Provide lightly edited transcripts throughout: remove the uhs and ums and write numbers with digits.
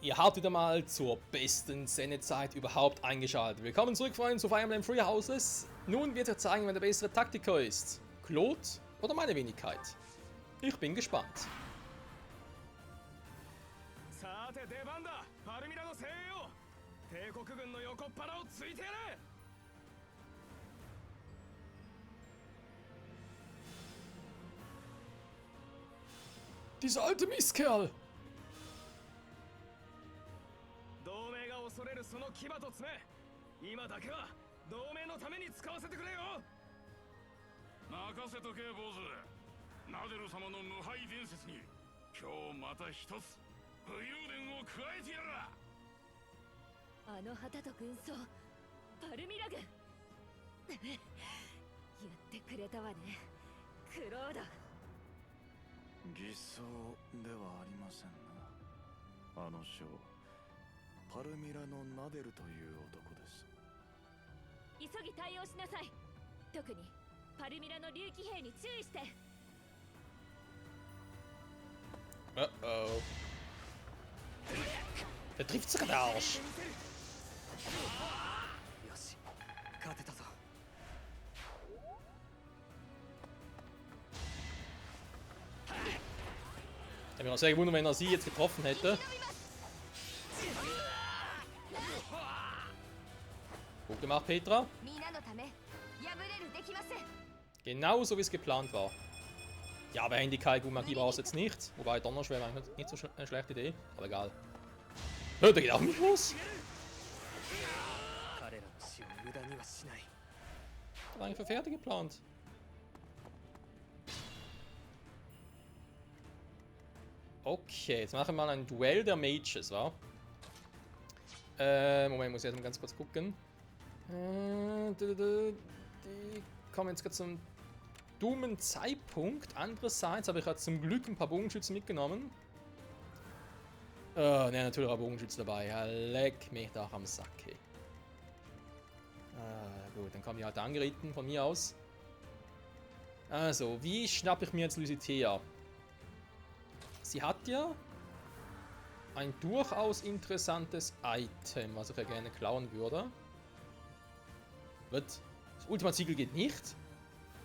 Ihr habt wieder mal zur besten Sendezeit überhaupt eingeschaltet. Willkommen zurück, Freunde, zu Fire Emblem Three Houses. Nun wird er zeigen, wer der bessere Taktiker ist. Claude oder meine Wenigkeit? Ich bin gespannt. Dieser alte Mistkerl! 同盟が恐れるその牙と爪、今だけは同盟のために使わせてくれよ。任せとけ坊主。ナデル様の無敗伝説に今日また一つ武勇伝を加えてやら。あの旗と軍曹パルミラ軍言ってくれたわね、クロード。偽装ではありませんな。あの将パルミラのナデルという男です。急ぎ対応しなさい。特にパルミラの竜騎兵に注意して。Uh-oh. Der trifft sogar der Arsch. よし、勝てたぞ。Ich hätte mich auch sehr gewundert, wenn er sie jetzt getroffen hätte. Gut gemacht, Petra. Genauso wie es geplant war. Ja, aber Handicap-Magie brauchst du jetzt nicht. Wobei Donnerschwert war eigentlich nicht so eine schlechte Idee. Aber egal. Der geht auch nicht los. Das war eigentlich für fertig geplant. Okay, jetzt machen wir mal ein Duell der Mages, wa? Moment, muss ich erst mal ganz kurz gucken. Die kommen jetzt gerade zum dummen Zeitpunkt. Andererseits habe ich halt zum Glück ein paar Bogenschützen mitgenommen. Ne, natürlich auch Bogenschützen dabei. Ja, leck mich doch am Sack. Gut, dann kommen die halt angeritten von mir aus. Also, wie schnappe ich mir jetzt Lysithea? Sie hat ja ein durchaus interessantes Item, was ich ja gerne klauen würde. Was? Das Ultima-Siegel geht nicht?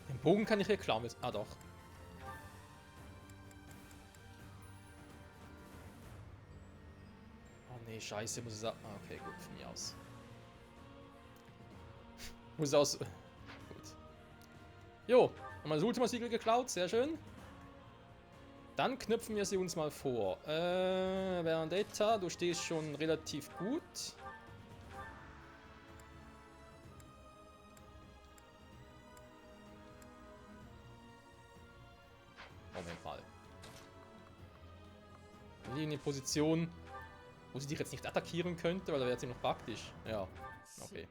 Den Bogen kann ich hier klauen. Ah, doch. Oh ne, scheiße, muss es auch... Ah, okay, gut, von mir aus. Muss es aus... Gut. Jo, haben wir das Ultima-Siegel geklaut, sehr schön. Dann knüpfen wir sie uns mal vor. Vendetta, du stehst schon relativ gut. Moment mal. Bin ich in eine Position, wo sie dich jetzt nicht attackieren könnte, weil da wäre sie noch praktisch. Ja, okay.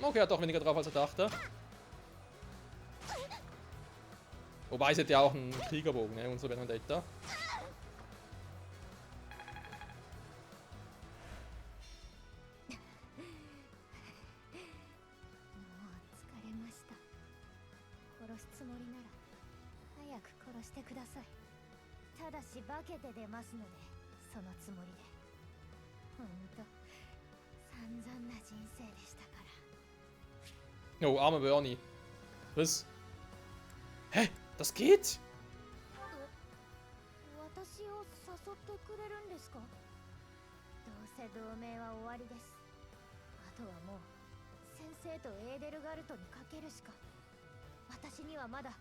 Okay, hat doch weniger drauf als er dachte. Wobei, sie hat ja auch einen Kriegerbogen, ne, unsere Vendetta. Oh, arme Bernie. Was? Hä? Das geht? 私を誘ってくれるんですか？どうせ同盟は終わりです。あとはもう先生とエーデルガルトにかけるしか。私にはまだ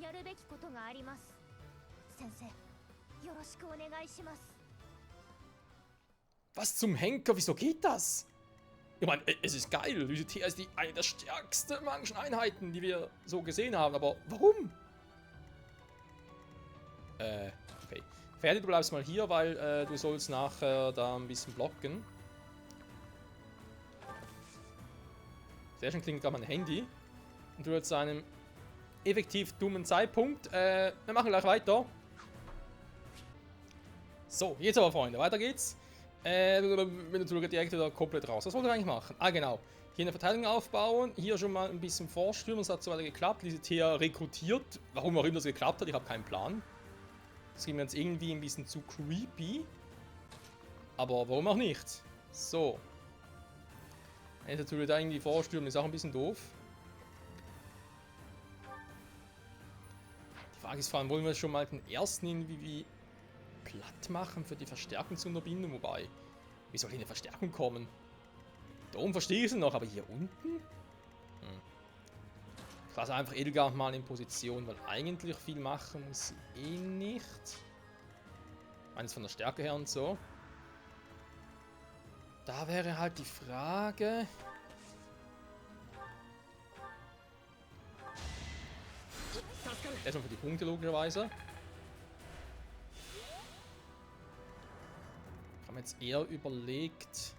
やるべきことがあります。先生、よろしくお願いします。 Was zum Henker? Wieso geht das? Ich meine, es ist geil. Lysithea ist eine der stärksten magischen Einheiten, die wir so gesehen haben. Aber warum? Okay. Ferdi, du bleibst mal hier, weil du sollst nachher da ein bisschen blocken. Sehr schön, klingt gerade mein Handy. Und du jetzt zu einem effektiv dummen Zeitpunkt. Wir machen gleich weiter. So, jetzt aber, Freunde, weiter geht's. Wenn du direkt wieder komplett raus. Was wollte ich eigentlich machen? Ah, genau. Hier eine Verteidigung aufbauen, hier schon mal ein bisschen vorstürmen, das hat so weiter geklappt. Lysitea rekrutiert, warum auch immer das geklappt hat, ich habe keinen Plan. Das ging mir jetzt irgendwie ein bisschen zu creepy. Aber warum auch nicht? So. Jetzt natürlich da irgendwie vorstürmen, ist auch ein bisschen doof. Die Frage ist vor allem, wollen wir schon mal den ersten irgendwie platt machen für die Verstärkung zur Unterbindung? Wobei, wie soll hier eine Verstärkung kommen? Da oben verstehe ich es noch, aber hier unten? Ich lasse einfach Edelgard mal in Position, weil eigentlich viel machen muss sie eh nicht. Eines von der Stärke her und so. Da wäre halt die Frage. Erstmal für die Punkte logischerweise. Ich habe mir jetzt eher überlegt,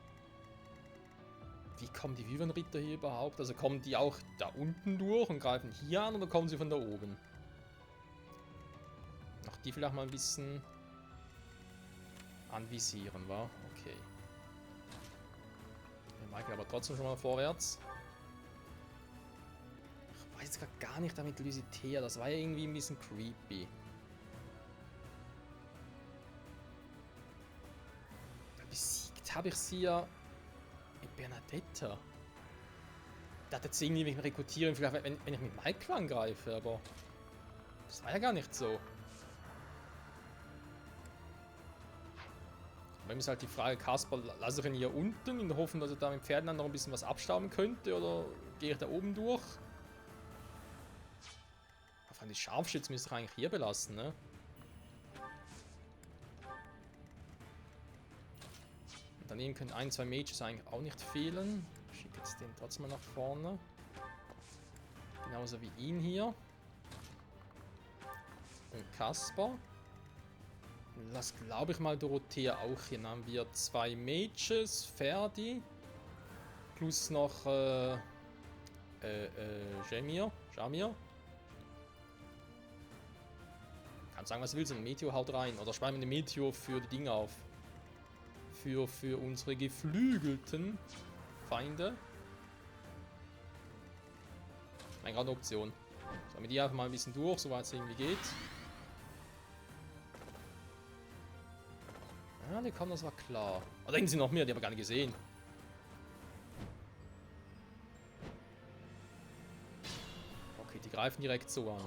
wie kommen die Wyvern-Ritter hier überhaupt? Also kommen die auch da unten durch und greifen hier an oder kommen sie von da oben? Noch die vielleicht mal ein bisschen anvisieren, wa? Okay. Der Michael aber trotzdem schon mal vorwärts. Ich weiß gar nicht damit Lysitea, das war ja irgendwie ein bisschen creepy. Besiegt habe ich sie ja mit Bernadetta. Ich dachte jetzt irgendwie, wenn ich rekrutieren, vielleicht wenn ich mit Michael angreife, aber das war ja gar nicht so. Bei mir ist halt die Frage, Kaspar, lasse ich ihn hier unten, in der Hoffnung, dass er da mit Pferden noch ein bisschen was abstauben könnte, oder gehe ich da oben durch? Auf die Scharfschützen müsste ich eigentlich hier belassen, ne? Und daneben können 1, 2 Mages eigentlich auch nicht fehlen. Ich schicke jetzt den trotzdem mal nach vorne. Genauso wie ihn hier. Und Kaspar. Lass, glaube ich mal, Dorothea auch hier. Dann haben wir 2 Mages, Ferdi. Plus noch Jamir. Kannst sagen, was du willst, ein Meteor haut rein. Oder sparen wir den Meteor für die Dinge auf. Für unsere geflügelten Feinde. Eine gerade Option. So, mit die einfach mal ein bisschen durch, soweit es irgendwie geht. Ja, die kommen, das war klar. Oh, da hinten sind noch mehr, die haben wir gar nicht gesehen. Okay, die greifen direkt so an.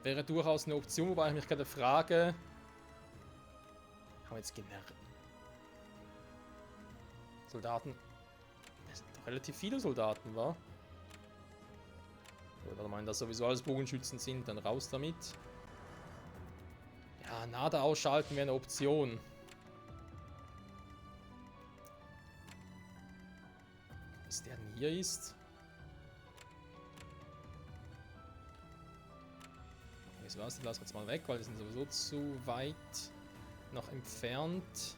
Wäre durchaus eine Option, wobei ich mich gerade frage. Haben wir jetzt generell Soldaten? Das sind doch relativ viele Soldaten, wa? Oder meinen, dass sowieso alles Bogenschützen sind, dann raus damit. Ja, Nada ausschalten wäre eine Option. Was der denn hier ist? Das lassen wir jetzt mal weg, weil die sind sowieso zu weit noch entfernt.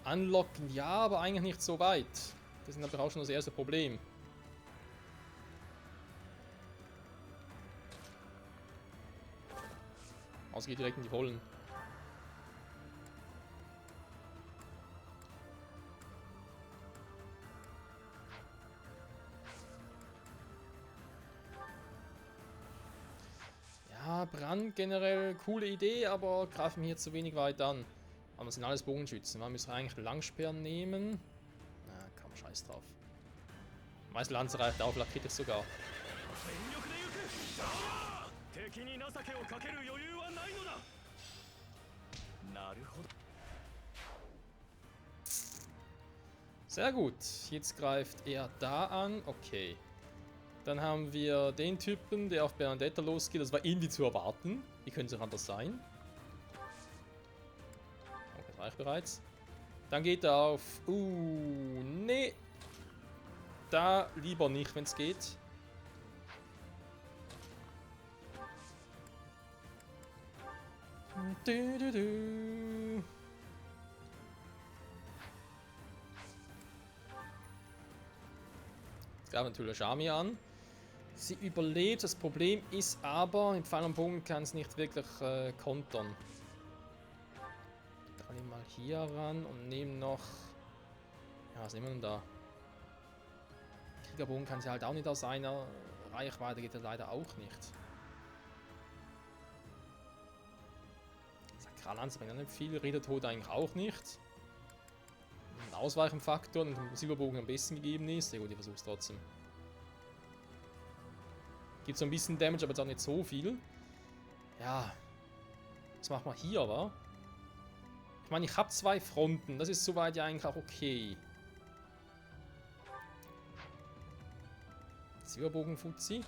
Anlocken, ja, aber eigentlich nicht so weit. Das ist aber auch schon das erste Problem. Also geht direkt in die Hollen. Ja, Brand generell coole Idee, aber greifen hier zu wenig weit an. Aber das sind alles Bogenschützen. Man müsste eigentlich Langsperren nehmen. Na, komm, scheiß drauf. Meist Lanze reicht auf, lackiert es sogar. Sehr gut. Jetzt greift er da an. Okay. Dann haben wir den Typen, der auf Bernadetta losgeht. Das war irgendwie zu erwarten. Wie könnte es auch anders sein? Okay, das reicht bereits. Dann geht er auf... nee. Da lieber nicht, wenn es geht. Du, du, du. Jetzt greifen natürlich Shami an. Sie überlebt, das Problem ist aber, im Pfeil und Bogen kann es nicht wirklich kontern. Dann nehmen wir mal hier ran und nehmen noch... Ja, was nehmen wir denn da? Kriegerbogen kann sie halt auch nicht aus einer Reichweite, geht er leider auch nicht. Sakralanze bringt nicht viel, Rädertod eigentlich auch nicht. Ein Ausweichenfaktor und dem Silberbogen am besten gegeben ist. Sehr gut, ich versuche es trotzdem. Gibt so ein bisschen Damage, aber jetzt auch nicht so viel. Ja. Was machen wir hier, wa? Ich meine, ich habe 2 Fronten. Das ist soweit ja eigentlich auch okay. Silberbogenfuzzi.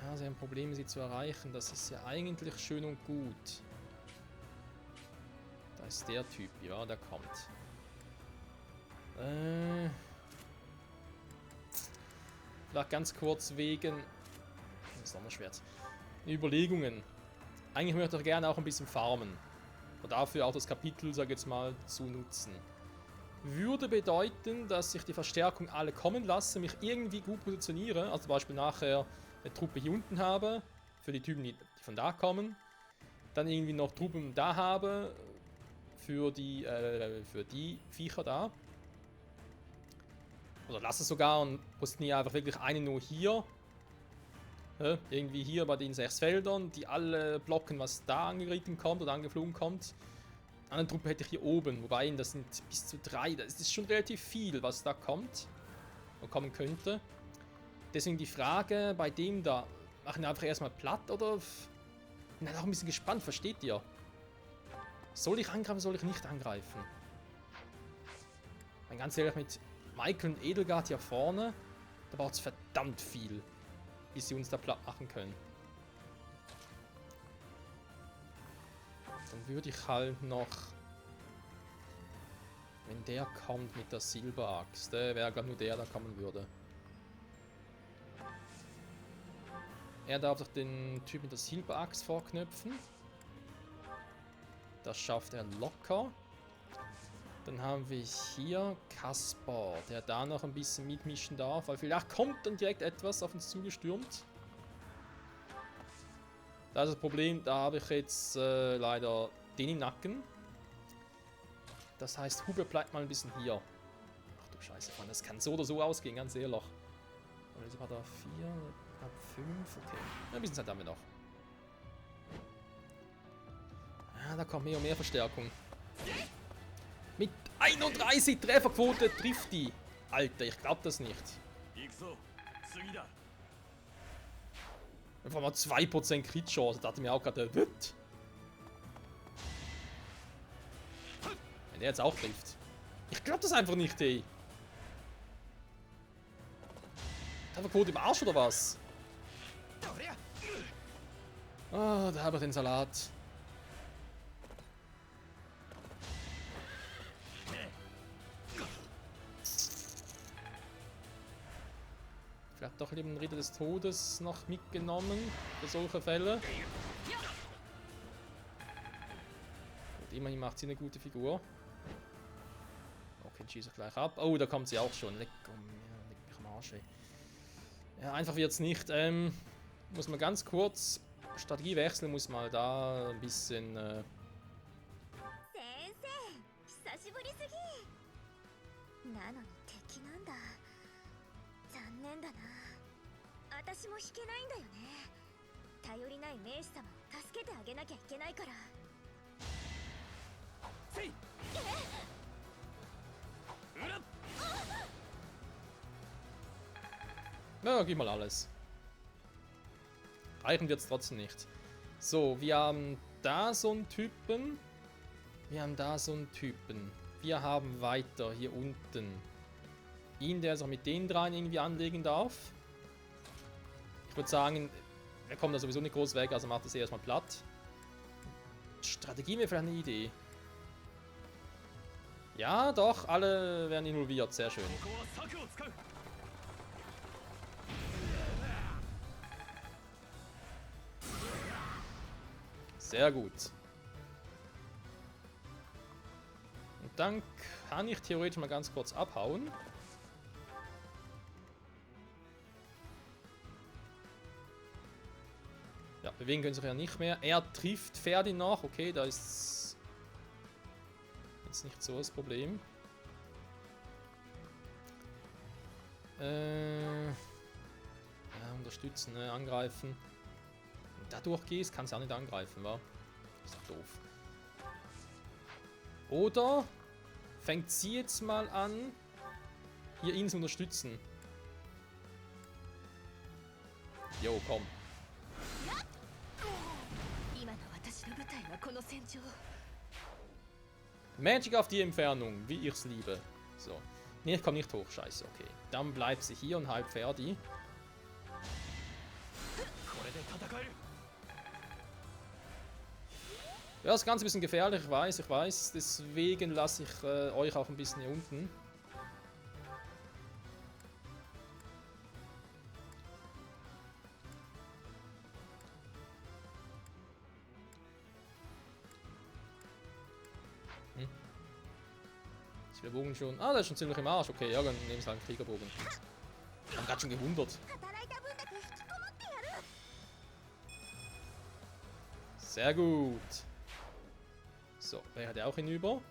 Ja, sie haben Probleme, sie zu erreichen. Das ist ja eigentlich schön und gut. Da ist der Typ, ja, der kommt. Vielleicht ganz kurz wegen... Das Donnerschwert. Überlegungen. Eigentlich möchte ich gerne auch ein bisschen farmen. Und dafür auch das Kapitel, sag ich jetzt mal, zu nutzen. Würde bedeuten, dass ich die Verstärkung alle kommen lasse, mich irgendwie gut positioniere. Also zum Beispiel nachher eine Truppe hier unten habe, für die Typen, die von da kommen. Dann irgendwie noch Truppen da habe, für die Viecher da. Oder lasse es sogar und positioniere einfach wirklich eine nur hier. Irgendwie hier bei den 6 Feldern, die alle blocken, was da angeritten kommt oder angeflogen kommt. Eine Truppe hätte ich hier oben, wobei das sind bis zu 3. Das ist schon relativ viel, was da kommt. Oder kommen könnte. Deswegen die Frage, bei dem da, machen wir einfach erstmal platt oder... Ich bin auch ein bisschen gespannt, versteht ihr? Soll ich angreifen, soll ich nicht angreifen? Ich meine, ganz ehrlich, mit Michael und Edelgard hier vorne, da braucht es verdammt viel, bis sie uns da platt machen können. Dann würde ich halt noch, wenn der kommt mit der Silberaxt, der wäre glaube nur der kommen würde. Er darf doch den Typ mit der Silberaxt vorknöpfen. Das schafft er locker. Dann haben wir hier Kaspar, der da noch ein bisschen mitmischen darf, weil vielleicht kommt dann direkt etwas auf uns zugestürmt. Das ist das Problem, da habe ich jetzt leider den im Nacken. Das heißt, Hubert bleibt mal ein bisschen hier. Ach du Scheiße, Mann, das kann so oder so ausgehen, ganz ehrlich. Und jetzt war da 4, knapp 5, okay. Ein bisschen Zeit haben wir noch. Ja, da kommt mehr und mehr Verstärkung. Mit 31 Trefferquote trifft die. Alter, ich glaube das nicht. Einfach mal 2% Crit-Chance. Da dachte ich mir auch gerade, wird. Wenn der jetzt auch trifft. Ich glaube das einfach nicht, ey. Trefferquote im Arsch oder was? Ah, da habe ich den Salat. Vielleicht doch lieber den Ritter des Todes noch mitgenommen für solche Fälle. Gut, immerhin macht sie eine gute Figur. Okay, schieße ich gleich ab. Oh, da kommt sie auch schon. Leck mich am Arsch, ey. Ja, einfach wird's nicht. Muss man ganz kurz Strategie wechseln, muss mal da ein bisschen. Na, gib mal alles. Reichen wird es trotzdem nicht. So, wir haben da so einen Typen. Wir haben da so einen Typen. Wir haben weiter hier unten ihn, der sich mit den dreien irgendwie anlegen darf. Ich würde sagen, er kommt da sowieso nicht groß weg, also macht das erstmal platt. Strategie wäre vielleicht eine Idee. Ja, doch, alle werden involviert. Sehr schön. ここは策を使う Sehr gut. Und dann kann ich theoretisch mal ganz kurz abhauen. Ja, bewegen können sich ja nicht mehr. Er trifft Ferdi noch. Okay, da ist jetzt nicht so das Problem. Ja, unterstützen, ne? Angreifen. Wenn du da durchgehst, kannst du auch nicht angreifen, wa? Ist doch doof. Oder fängt sie jetzt mal an, hier ihn zu unterstützen. Jo, komm. 今の私の舞台はこの戦場。 Magic auf die Entfernung, wie ich's liebe. So. Nee, ich komm nicht hoch, scheiße, okay. Dann bleibt sie hier und halb Ferdi. これで戦える Ja, das ist ganz ein bisschen gefährlich, ich weiß. Deswegen lasse ich euch auch ein bisschen hier unten. Ist der Bogen schon? Ah, der ist schon ziemlich im Arsch. Okay, ja, dann nehmen wir halt einen Kriegerbogen. Wir haben gerade schon gewundert. 働いた分だけ引きこもってやる。 Sehr gut. So, wer hat auch hinüber?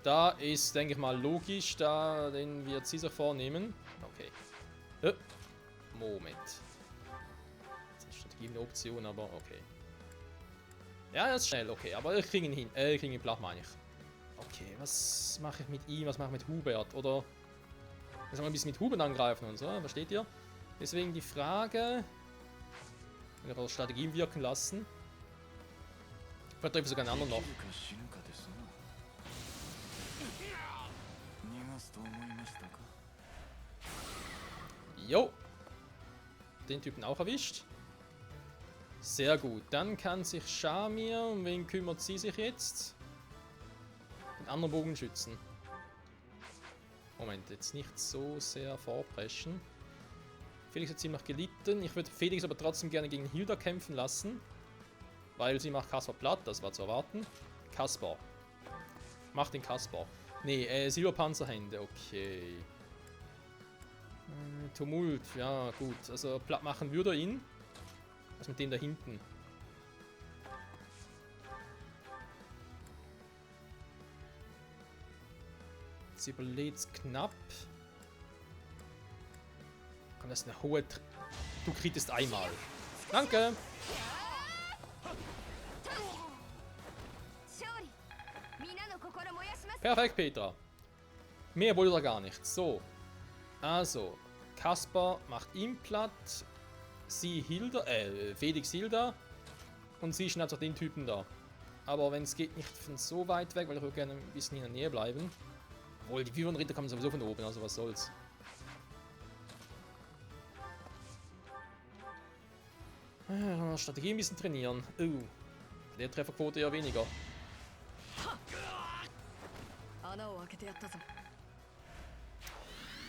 Da ist, denke ich mal, logisch, da den wird sie sich vornehmen. Okay. Moment. Das ist Strategie eine Option, aber okay. Ja, er ist schnell, okay, aber ich kriege ihn hin. Ich kriege ihn flach, meine ich. Okay, was mache ich mit ihm? Was mache ich mit Hubert? Oder wir sollen ein bisschen mit Hubert angreifen und so, versteht ihr? Deswegen die Frage. Wenn wir Strategien wirken lassen. Vielleicht treffe ich sogar einen anderen noch. 生きるか死ぬかですな逃がすと思いましたか Jo. Den Typen auch erwischt. Sehr gut. Dann kann sich Shamir, um wen kümmert sie sich jetzt? Den anderen Bogenschützen. Moment, jetzt nicht so sehr vorpreschen. Felix hat ziemlich gelitten. Ich würde Felix aber trotzdem gerne gegen Hilda kämpfen lassen. Weil sie macht Kaspar platt, das war zu erwarten. Kaspar. Mach den Kaspar. Nee, Silberpanzerhände, okay. Tumult, ja gut. Also platt machen würde er ihn. Was mit dem da hinten? Sie überlebt knapp. Komm, das ist eine hohe... Du kriegst einmal. Danke! 勝利。皆の心燃やします。 Perfekt, Petra. Mehr wollte er gar nicht. So. Also, Kaspar macht ihn platt. Sie Hilda, Felix Hilda. Und sie schnappt auch den Typen da. Aber wenn es geht, nicht von so weit weg, weil ich würde gerne ein bisschen in der Nähe bleiben. Obwohl, die Ritter kommen sowieso von oben, also was soll's. Strategie ein bisschen trainieren. Der Trefferquote eher weniger. 穴を開けてやったぞ。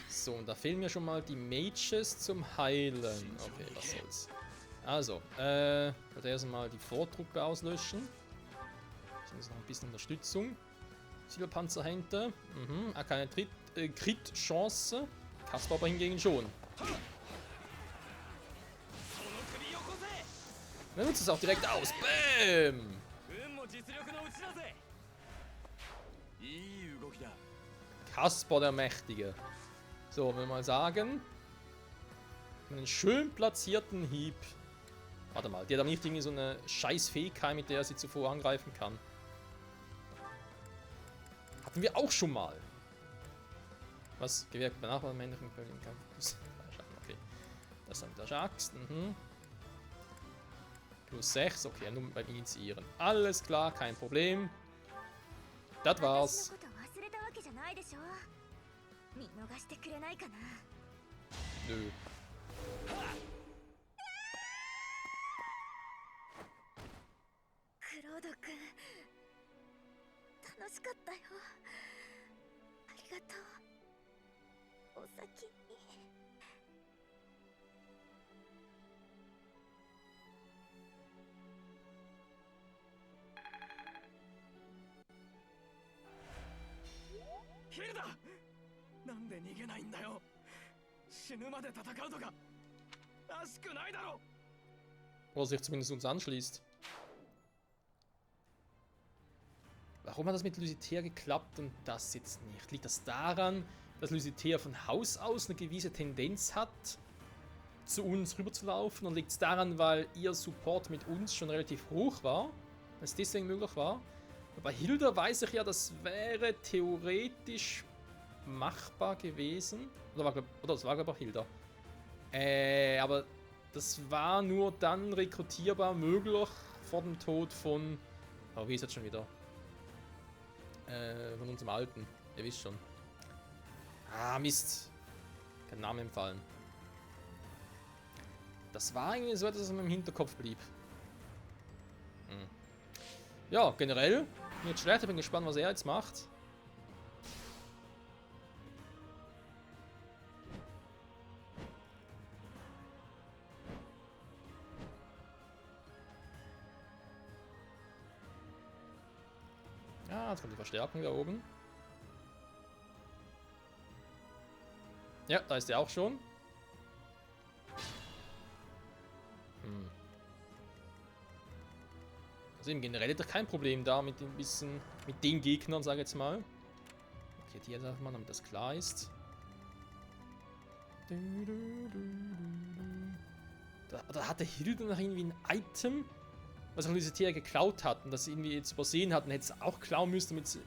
So, und da fehlen mir schon mal die Mages zum Heilen. Okay, was soll's. Also, ich werde erstmal die Vortruppe auslöschen. Sonst noch ein bisschen Unterstützung. Silberpanzerhände. Keine Crit-Chance. Kaspar aber hingegen schon. Wir nutzen es auch direkt aus. Bäm! 運も実力のうちだぜいい動きだ Kaspar der Mächtige. So, wenn wir mal sagen. Einen schön platzierten Hieb. Warte mal, die hat aber nicht irgendwie so eine scheiß Fähigkeit, mit der sie zuvor angreifen kann. Hatten wir auch schon mal. Was? Gewirkt bei Nachbarn männlichen im Kampf. Okay. Das ist mit der Axt. Plus 6, okay, nur beim Initiieren. Alles klar, kein Problem. Das war's. 私のこと忘れたわけじゃないでしょ。見逃してくれないかな。 Nö. クロード君、楽しかったよ。りがとう。お先に。ヒルダ、なんで逃げないんだよ。死ぬまで戦うとからしくないだろ。 Oder sich zumindest uns anschließt. Warum hat das mit Lysithea geklappt und das jetzt nicht? Liegt das daran, dass Lysithea von Haus aus eine gewisse Tendenz hat, zu uns rüberzulaufen? Oder liegt es daran, weil ihr Support mit uns schon relativ hoch war? Dass es deswegen möglich war? Bei Hilda weiß ich ja, das wäre theoretisch machbar gewesen. Oder das war, glaube ich, Hilda. Aber das war nur dann rekrutierbar möglich vor dem Tod von... Oh, wie ist das schon wieder? Von unserem Alten. Ihr wisst schon. Ah, Mist. Kein Name empfallen. Das war irgendwie so, dass es mir im Hinterkopf blieb. Hm. Ja, generell. Nicht schlecht. Ich bin gespannt, was er jetzt macht. Ja, jetzt kommt die Verstärkung da oben. Ja, da ist der auch schon. Also im Generell hätte er kein Problem da mit den Gegnern, sage ich jetzt mal. Okay, die jetzt einfach mal, damit das klar ist. Da hatte Hilde noch irgendwie ein Item, was Lysithea geklaut hat und das sie irgendwie jetzt übersehen hat und hätte es auch klauen müssen, damit es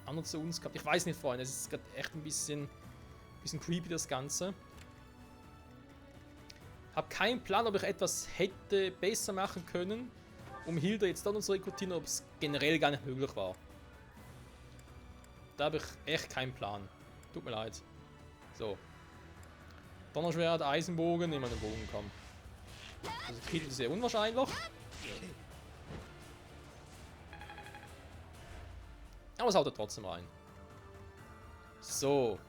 andere zu uns gehabt. Ich weiß nicht, Freunde, es ist gerade echt ein bisschen creepy, das Ganze. Hab keinen Plan, ob ich etwas hätte besser machen können, um Hilda jetzt dann zu rekrutieren, ob es generell gar nicht möglich war. Da habe ich echt keinen Plan. Tut mir leid. So. Donnerschwert, Eisenbogen, nehmen wir den Bogen, komm. Also Kill ist sehr unwahrscheinlich. Aber es haut er trotzdem rein. So.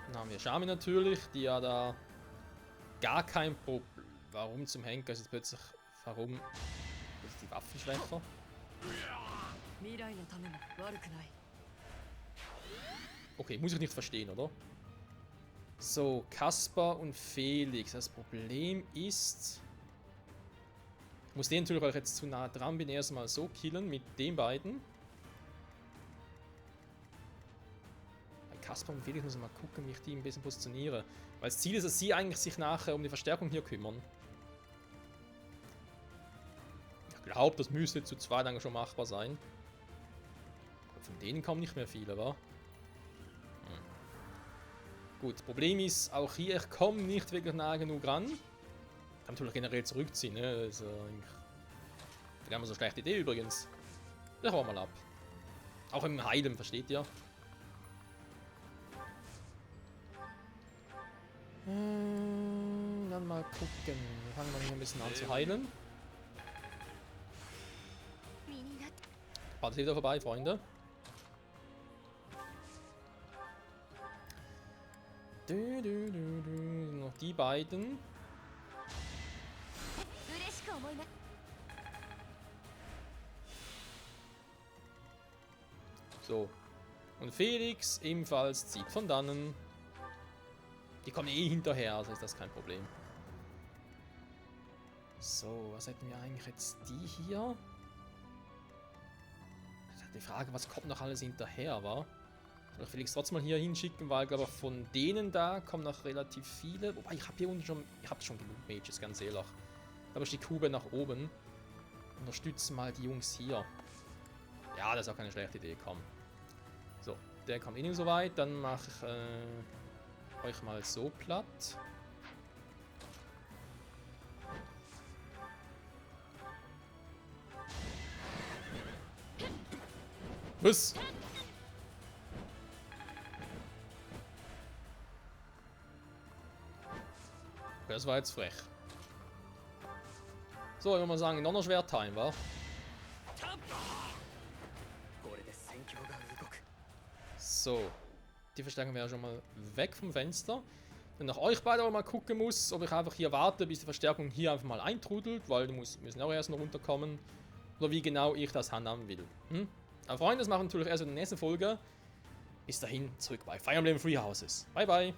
Dann haben wir Shami natürlich, die ja da gar kein Problem. Warum zum Henker ist jetzt plötzlich. Warum? Das ist die Waffen schwächer. Okay, muss ich nicht verstehen, oder? So, Kaspar und Felix. Das Problem ist. Ich muss den natürlich, weil ich jetzt zu nah dran bin, erstmal so killen mit den beiden. Bei Kaspar und Felix muss ich mal gucken, wie ich die ein bisschen positioniere. Weil das Ziel ist, dass sie eigentlich sich nachher um die Verstärkung hier kümmern. Ich glaube, das müsste zu zweit eigentlich schon machbar sein. Von denen kommen nicht mehr viele, wa? Gut, Problem ist, auch hier, ich komme nicht wirklich nah genug ran. Ich kann natürlich generell zurückziehen, ne? Also, vielleicht haben wir so eine schlechte Idee übrigens. Ich hau mal ab. Auch im Heilen, versteht ihr? Dann mal gucken. Fangen wir hier ein bisschen an zu heilen. Warte wieder vorbei, Freunde. Noch die beiden. So. Und Felix ebenfalls zieht von dannen. Die kommen eh hinterher, also ist das kein Problem. So, was hätten wir eigentlich jetzt? Die hier? Die Frage, was kommt noch alles hinterher, wa? Soll ich Felix trotzdem mal hier hinschicken, weil ich glaube, von denen da kommen noch relativ viele. Wobei, ich habe hier unten schon, schon genug Mages, ganz ehrlich. Da ist die Kube nach oben. Unterstützen mal die Jungs hier. Ja, das ist auch keine schlechte Idee, komm. So, der kommt eh nicht so weit. Dann mache ich euch mal so platt. Was? Das war jetzt frech. So, ich würde mal sagen, Donnerschwert-Time, wa? So. Die Verstärkung wäre schon mal weg vom Fenster. Wenn nach euch beide auch mal gucken muss, ob ich einfach hier warte, bis die Verstärkung hier einfach mal eintrudelt, weil die müssen auch erst noch runterkommen. Oder wie genau ich das handhaben will. Aber Freunde, das machen wir natürlich erst in der nächsten Folge. Bis dahin, zurück bei Fire Emblem Three Houses. Bye, bye.